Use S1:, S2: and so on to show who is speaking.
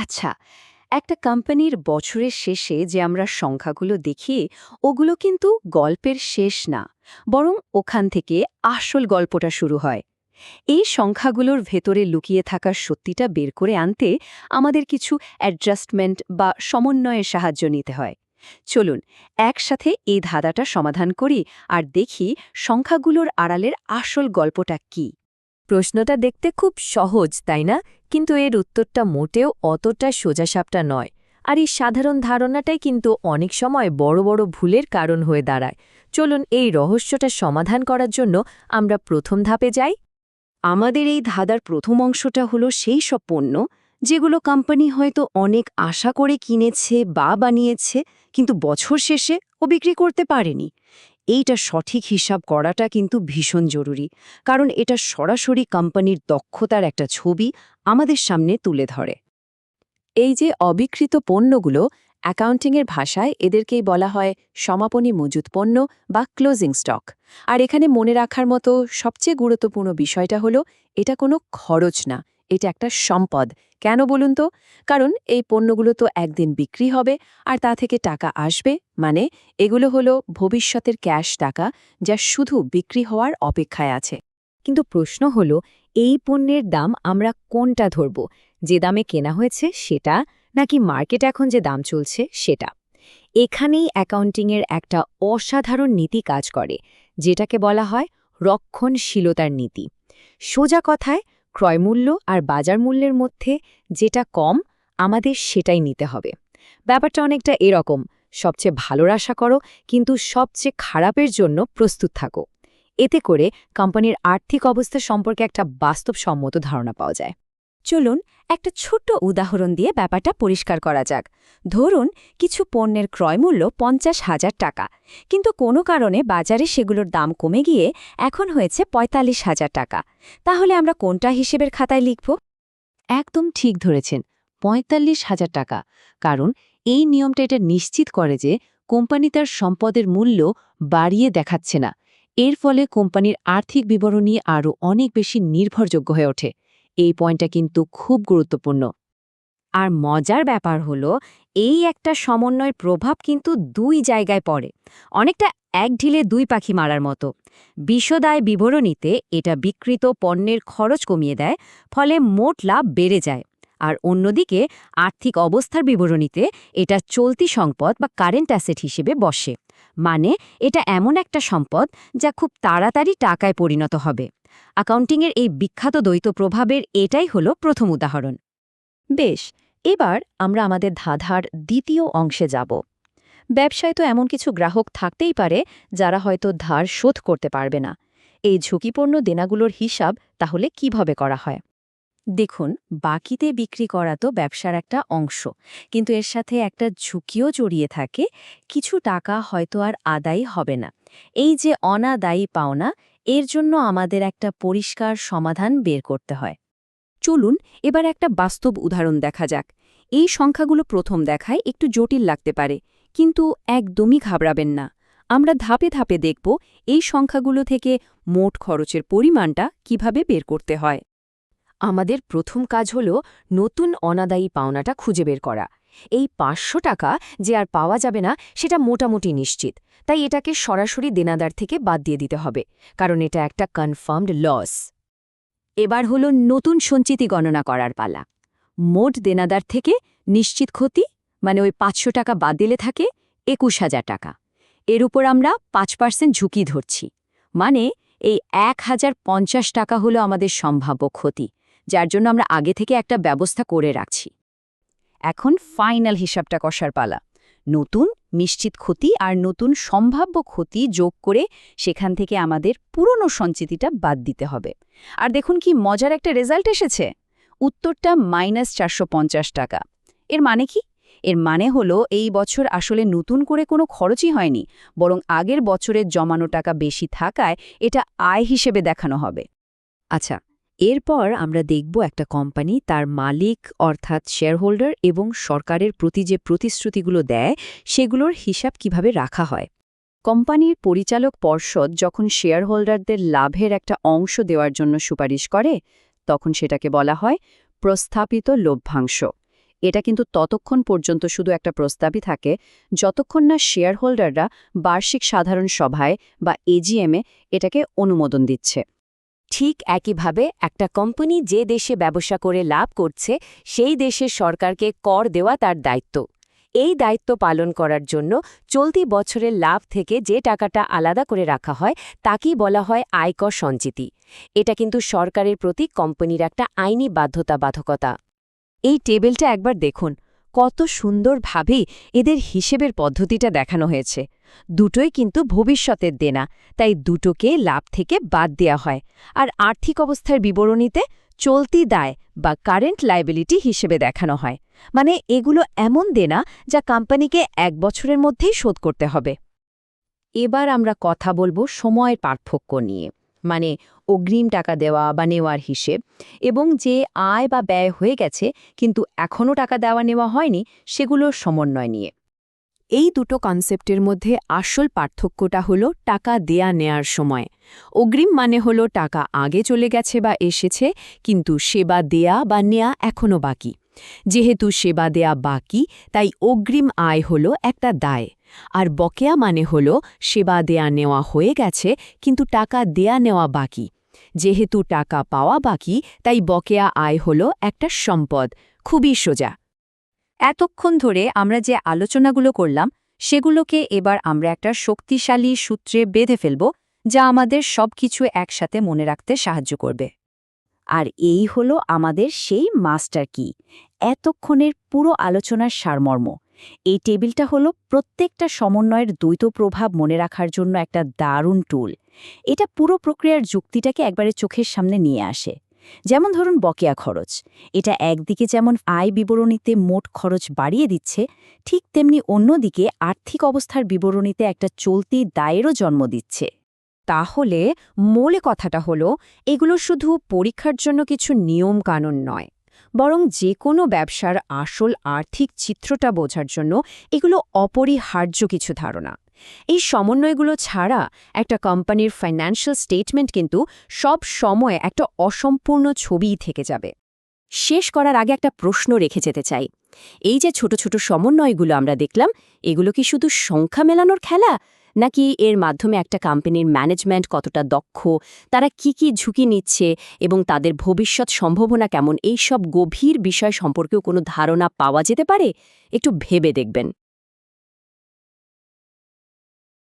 S1: আচ্ছা, একটা কোম্পানির বছরের শেষে যে আমরা সংখ্যাগুলো দেখি ওগুলো কিন্তু গল্পের শেষ না, বরং ওখান থেকে আসল গল্পটা শুরু হয়। এই সংখ্যাগুলোর ভেতরে লুকিয়ে থাকার সত্যিটা বের করে আনতে আমাদের কিছু অ্যাডজাস্টমেন্ট বা সমন্বয়ের সাহায্য নিতে হয়। চলুন একসাথে এই ধাঁধাটা সমাধান করি আর দেখি সংখ্যাগুলোর আড়ালের আসল গল্পটা কী।
S2: প্রশ্নটা দেখতে খুব সহজ তাই না? কিন্তু এর উত্তরটা মোটেও অতটা সোজাসাপটা নয়। আর এই সাধারণ ধারণাটাই কিন্তু অনেক সময় বড় বড় ভুলের কারণ হয়ে দাঁড়ায়। চলুন এই রহস্যটা সমাধান করার জন্য আমরা প্রথম ধাপে যাই।
S1: আমাদের এই ধাঁধার প্রথম অংশটা হলো সেই সব পণ্য যেগুলো কোম্পানি হয়তো অনেক আশা করে কিনেছে বা বানিয়েছে, কিন্তু বছর শেষে ও বিক্রি করতে পারেনি। এইটা সঠিক হিসাব করাটা কিন্তু ভীষণ জরুরি, কারণ এটা সরাসরি কোম্পানির দক্ষতার একটা ছবি আমাদের সামনে তুলে ধরে।
S2: এই যে অবিকৃত পণ্যগুলো, অ্যাকাউন্টিংয়ের ভাষায় এদেরকেই বলা হয় সমাপনী মজুত পণ্য বা ক্লোজিং স্টক। আর এখানে মনে রাখার মতো সবচেয়ে গুরুত্বপূর্ণ বিষয়টা হলো এটা কোনো খরচ না, এটা একটা সম্পদ। কেন বলুন তো? কারণ এই পণ্যগুলো তো একদিন বিক্রি হবে আর তা থেকে টাকা আসবে, মানে এগুলো হলো ভবিষ্যতের ক্যাশ টাকা যা শুধু বিক্রি হওয়ার অপেক্ষায় আছে। কিন্তু প্রশ্ন হলো, এই পণ্যের দাম আমরা কোনটা ধরব? যে দামে কেনা হয়েছে সেটা, নাকি মার্কেট এখন যে দাম চলছে সেটা? এখানেই অ্যাকাউন্টিংয়ের একটা অসাধারণ নীতি কাজ করে, যেটাকে বলা হয় রক্ষণশীলতার নীতি। সোজা কথায়, ক্রয়মূল্য আর বাজার মূল্যের মধ্যে যেটা কম, আমাদের সেটাই নিতে হবে। ব্যাপারটা অনেকটা এরকম, সবচেয়ে ভালোর আশা করো, কিন্তু সবচেয়ে খারাপের জন্য প্রস্তুত থাকো। এতে করে কোম্পানির আর্থিক অবস্থা সম্পর্কে একটা বাস্তবসম্মত ধারণা পাওয়া যায়।
S1: চলুন একটা ছোট্ট উদাহরণ দিয়ে ব্যাপারটা পরিষ্কার করা যাক। ধরুন কিছু পণ্যের ক্রয়মূল্য 50,000 টাকা, কিন্তু কোনো কারণে বাজারে সেগুলোর দাম কমে গিয়ে এখন হয়েছে 45,000 টাকা। তাহলে আমরা কোনটা হিসেবের খাতায় লিখব?
S2: একদম ঠিক ধরেছেন, ৪৫,০০০ টাকা। কারণ এই নিয়মটা এটা নিশ্চিত করে যে কোম্পানি তার সম্পদের মূল্য বাড়িয়ে দেখাচ্ছে না। এর ফলে কোম্পানির আর্থিক বিবরণী আরও অনেক বেশি নির্ভরযোগ্য হয়ে ওঠে। এই পয়েন্টটা কিন্তু খুব গুরুত্বপূর্ণ।
S1: আর মজার ব্যাপার হলো, এই একটা সমন্বয়ের প্রভাব কিন্তু দুই জায়গায় পড়ে, অনেকটা এক ঢিলে দুই পাখি মারার মতো। বিশদায় বিবরণীতে এটা বিক্রিত পণ্যের খরচ কমিয়ে দেয়, ফলে মোট লাভ বেড়ে যায়। আর অন্যদিকে আর্থিক অবস্থার বিবরণীতে এটা চলতি সম্পদ বা কারেন্ট অ্যাসেট হিসেবে বসে, মানে এটা এমন একটা সম্পদ যা খুব তাড়াতাড়ি টাকায় পরিণত হবে। অ্যাকাউন্টিংয়ের এই বিখ্যাত দ্বৈত প্রভাবের এটাই হলো প্রথম উদাহরণ।
S2: বেশ, এবার আমরা আমাদের ধাঁধার দ্বিতীয় অংশে যাব। ব্যবসায় তো এমন কিছু গ্রাহক থাকতেই পারে যারা হয়তো ধার শোধ করতে পারবে না। এই ঝুঁকিপূর্ণ দেনাগুলোর হিসাব তাহলে কিভাবে করা হয়?
S1: দেখুন, বাকিতে বিক্রি করা তো ব্যবসার একটা অংশ, কিন্তু এর সাথে একটা ঝুঁকিও জড়িয়ে থাকে। কিছু টাকা হয়তো আর আদায় হবে না। এই যে অনাদায়ী পাওনা, এর জন্য আমাদের একটা পরিষ্কার সমাধান বের করতে হয়। চলুন এবার একটা বাস্তব উদাহরণ দেখা যাক। এই সংখ্যাগুলো প্রথম দেখায় একটু জটিল লাগতে পারে, কিন্তু একদমই ঘাবড়াবেন না। আমরা ধাপে ধাপে দেখব এই সংখ্যাগুলো থেকে মোট খরচের পরিমাণটা কিভাবে বের করতে হয়।
S2: আমাদের প্রথম কাজ হল নতুন অনাদায়ী পাওনাটা খুঁজে বের করা। এই ৫০০ টাকা যে আর পাওয়া যাবে না সেটা মোটামুটি নিশ্চিত, তাই এটাকে সরাসরি দেনাদার থেকে বাদ দিয়ে দিতে হবে, কারণ এটা একটা কনফার্মড লস।
S1: এবার হলো নতুন সঞ্চিতি গণনা করার পালা। মোট দেনাদার থেকে নিশ্চিত ক্ষতি, মানে ওই ৫০০ টাকা বাদ দিলে থাকে ২১,০০০ টাকা। এর উপর আমরা ৫% ঝুঁকি ধরছি, মানে এই ১,০৫০ টাকা হলো আমাদের সম্ভাব্য ক্ষতি, যার জন্য আমরা আগে থেকে একটা ব্যবস্থা করে রাখছি। এখন ফাইনাল হিসাবটা কষার পালা। নতুন নিশ্চিত ক্ষতি আর নতুন সম্ভাব্য ক্ষতি যোগ করে সেখান থেকে আমাদের পুরনো সঞ্চিতিটা বাদ দিতে হবে। আর দেখুন কি মজার একটা রেজাল্ট এসেছে। উত্তরটা -৪৫০ টাকা। এর মানে কি? এর মানে হলো এই বছর আসলে নতুন করে কোনো খরচই হয়নি, বরং আগের বছরের জমানো টাকা বেশি থাকায় এটা আয় হিসেবে দেখানো হবে।
S2: আচ্ছা, এরপর আমরা দেখব একটা কোম্পানি তার মালিক অর্থাৎ শেয়ারহোল্ডার এবং সরকারের প্রতি যে প্রতিশ্রুতিগুলো দেয় সেগুলোর হিসাব কিভাবে রাখা হয়।
S1: কোম্পানির পরিচালক পর্ষদ যখন শেয়ারহোল্ডারদের লাভের একটা অংশ দেওয়ার জন্য সুপারিশ করে, তখন সেটাকে বলা হয় প্রস্থাপিত লভ্যাংশ। এটা কিন্তু ততক্ষণ পর্যন্ত শুধু একটা প্রস্তাবই থাকে যতক্ষণ না শেয়ার হোল্ডাররা বার্ষিক সাধারণ সভায় বা এজিএমে এটাকে অনুমোদন দিচ্ছে।
S3: ঠিক একইভাবে একটা কোম্পানি যে দেশে ব্যবসা করে লাভ করছে সেই দেশের সরকারকে কর দেওয়া তার দায়িত্ব। এই দায়িত্ব পালন করার জন্য চলতি বছরের লাভ থেকে যে টাকাটা আলাদা করে রাখা হয় তাকেই বলা হয় আয়কর সঞ্চিতি। এটা কিন্তু সরকারের প্রতি কোম্পানির একটা আইনি বাধ্যবাধকতা।
S1: এই টেবিলটা একবার দেখুন, কত সুন্দরভাবেই এদের হিসেবের পদ্ধতিটা দেখানো হয়েছে। দুটোই কিন্তু ভবিষ্যতের দেনা, তাই দুটোকে লাভ থেকে বাদ দেয়া হয়। আর আর্থিক অবস্থার বিবরণীতে চলতি দায় বা কারেন্ট লায়াবিলিটি হিসেবে দেখানো হয়। মানে এগুলো এমন দেনা যা কোম্পানিকে 1 বছরের মধ্যেই শোধ করতে হবে। এবার আমরা কথা বলবো সময়ের পার্থক্য নিয়ে, মানে অগ্রিম টাকা দেওয়া বা নেওয়ার হিসেব, এবং যে আয় বা ব্যয় হয়ে গেছে কিন্তু এখনও টাকা দেওয়া নেওয়া হয়নি সেগুলোর সমন্বয় নিয়ে।
S2: এই দুটো কনসেপ্টের মধ্যে আসল পার্থক্যটা হলো টাকা দেয়া নেয়ার সময়। অগ্রিম মানে হলো টাকা আগে চলে গেছে বা এসেছে, কিন্তু সেবা দেয়া বা নেয়া এখনও বাকি। যেহেতু সেবা দেয়া বাকি, তাই অগ্রিম আয় হলো একটা দায়। আর বকেয়া মানে হলো সেবা দেয়া নেওয়া হয়ে গেছে কিন্তু টাকা দেয়া নেওয়া বাকি। যেহেতু টাকা পাওয়া বাকি, তাই বকেয়া আয় হলো একটা সম্পদ। খুবই সোজা।
S1: এতক্ষণ ধরে আমরা যে আলোচনাগুলো করলাম সেগুলোকে এবার আমরা একটা শক্তিশালী সূত্রে বেঁধে ফেলব, যা আমাদের সবকিছু একসাথে মনে রাখতে সাহায্য করবে। আর এই হলো আমাদের সেই মাস্টার কি, এতক্ষণের পুরো আলোচনার সারমর্ম। এই টেবিলটা হলো প্রত্যেকটা সমন্বয়ের দ্বৈত প্রভাব মনে রাখার জন্য একটা দারুণ টুল। এটা পুরো প্রক্রিয়ার যুক্তিটাকে একবারে চোখের সামনে নিয়ে আসে। যেমন ধরুন বকেয়া খরচ, এটা একদিকে যেমন আয় বিবরণীতে মোট খরচ বাড়িয়ে দিচ্ছে, ঠিক তেমনি অন্যদিকে আর্থিক অবস্থার বিবরণীতে একটা চলতি দায়েরও জন্ম দিচ্ছে। তাহলে মূলে কথাটা হলো, এগুলো শুধু পরীক্ষার জন্য কিছু নিয়ম কানুন নয়, বরং যে কোনো ব্যবসার আসল আর্থিক চিত্রটা বোঝার জন্য এগুলো অপরিহার্য কিছু ধারণা। এই সমন্বয়গুলো ছাড়া একটা কোম্পানির ফাইন্যান্সিয়াল স্টেটমেন্ট কিন্তু সব সময় একটা অসম্পূর্ণ ছবিই থেকে যাবে। শেষ করার আগে একটা প্রশ্ন রেখে যেতে চাই। এই যে ছোট ছোট সমন্বয়গুলো আমরা দেখলাম, এগুলো কি শুধু সংখ্যা মেলানোর খেলা, নাকি এর মাধ্যমে একটা কোম্পানির ম্যানেজমেন্ট কতটা দক্ষ, তারা কি কি ঝুঁকি নিচ্ছে এবং তাদের ভবিষ্যৎ সম্ভাবনা কেমন, এই সব গভীর বিষয় সম্পর্কেও কোনো ধারণা পাওয়া যেতে পারে? একটু ভেবে দেখবেন।